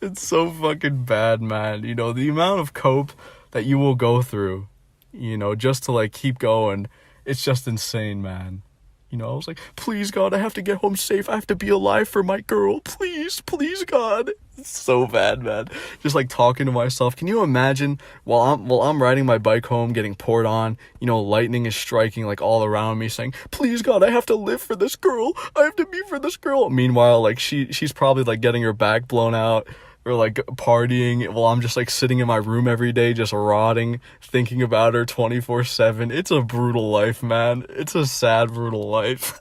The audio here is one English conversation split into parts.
It's so fucking bad, man. You know, the amount of cope that you will go through, you know, just to like keep going, it's just insane, man. You know, I was like, please God, I have to get home safe. I have to be alive for my girl. Please, please God. It's so bad, man. Just like talking to myself. Can you imagine while I'm riding my bike home, getting poured on, you know, lightning is striking like all around me, saying, please God, I have to live for this girl. I have to be for this girl. Meanwhile, like she's probably like getting her back blown out, or like partying while I'm just like sitting in my room every day, just rotting, thinking about her 24/7. It's a brutal life, man. It's a sad, brutal life.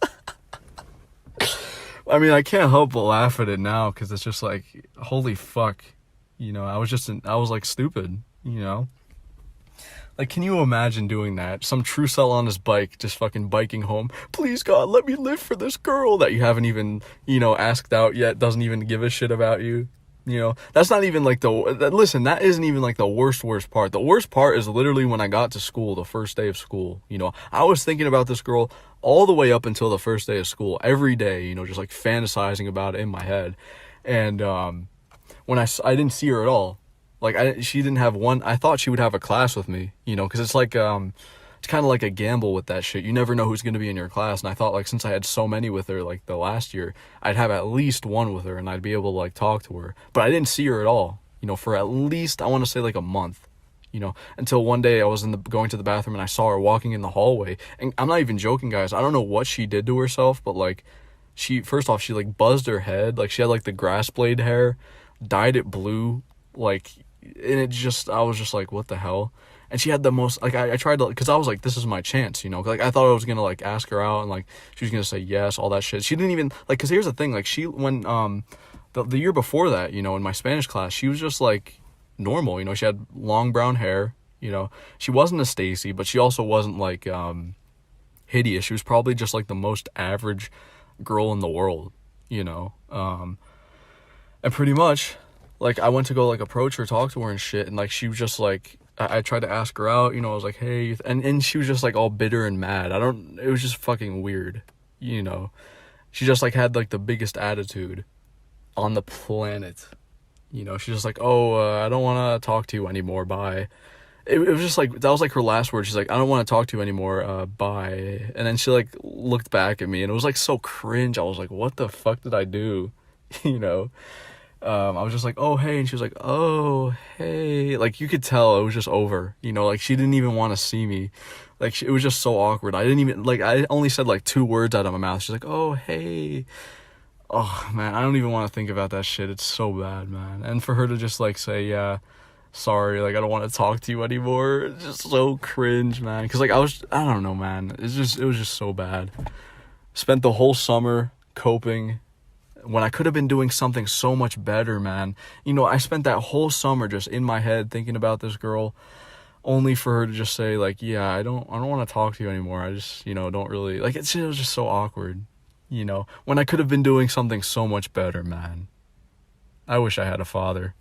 I mean, I can't help but laugh at it now, because it's just like, holy fuck. You know, I was like stupid, you know? Like, can you imagine doing that? Some true cell on his bike, just fucking biking home. Please God, let me live for this girl that you haven't even, you know, asked out yet, doesn't even give a shit about you. You know, that's not even like listen, that isn't even like the worst part. The worst part is literally when I got to school, the first day of school. You know, I was thinking about this girl all the way up until the first day of school, every day, you know, just like fantasizing about it in my head. And when I didn't see her at all. Like, she didn't have one. I thought she would have a class with me, you know, because it's like it's kind of like a gamble with that shit. You never know who's going to be in your class. And I thought, like, since I had so many with her, like, the last year, I'd have at least one with her and I'd be able to, like, talk to her. But I didn't see her at all, you know, for at least, I want to say, like, a month, you know, until one day I was going to the bathroom and I saw her walking in the hallway. And I'm not even joking, guys. I don't know what she did to herself, but, like, first off, she, like, buzzed her head. Like, she had, like, the grass blade hair, dyed it blue, like, and I was just like, what the hell? And she had the most, like, I tried to, because I was like, this is my chance, you know, like, I thought I was gonna, like, ask her out, and, like, she was gonna say yes, all that shit. She didn't even, like, because here's the thing, like, when the year before that, you know, in my Spanish class, she was just, like, normal, you know, she had long brown hair, you know, she wasn't a Stacy, but she also wasn't, like, hideous. She was probably just, like, the most average girl in the world, you know, and pretty much, like, I went to go, like, approach her, talk to her and shit, and, like, she was just, like, I tried to ask her out, you know, I was like, hey, and she was just, like, all bitter and mad. It was just fucking weird, you know. She just, like, had, like, the biggest attitude on the planet, you know. She's just like, oh, I don't want to talk to you anymore, bye. It was just, like, that was, like, her last word. She's like, I don't want to talk to you anymore, bye. And then she, like, looked back at me, and it was, like, so cringe. I was like, what the fuck did I do, you know? I was just like, oh, hey, and she was like, oh, hey, like, you could tell it was just over, you know, like, she didn't even want to see me, like, it was just so awkward. I didn't even, like, I only said, like, 2 words out of my mouth. She's like, oh, hey. Oh, man, I don't even want to think about that shit. It's so bad, man. And for her to just, like, say, yeah, sorry, like, I don't want to talk to you anymore, it's just so cringe, man, because, like, I don't know, man, it was just so bad. Spent the whole summer coping when I could have been doing something so much better, man. You know, I spent that whole summer just in my head thinking about this girl, only for her to just say, like, yeah, I don't want to talk to you anymore. I just, you know, don't really, like, it was just so awkward, you know, when I could have been doing something so much better, man. I wish I had a father.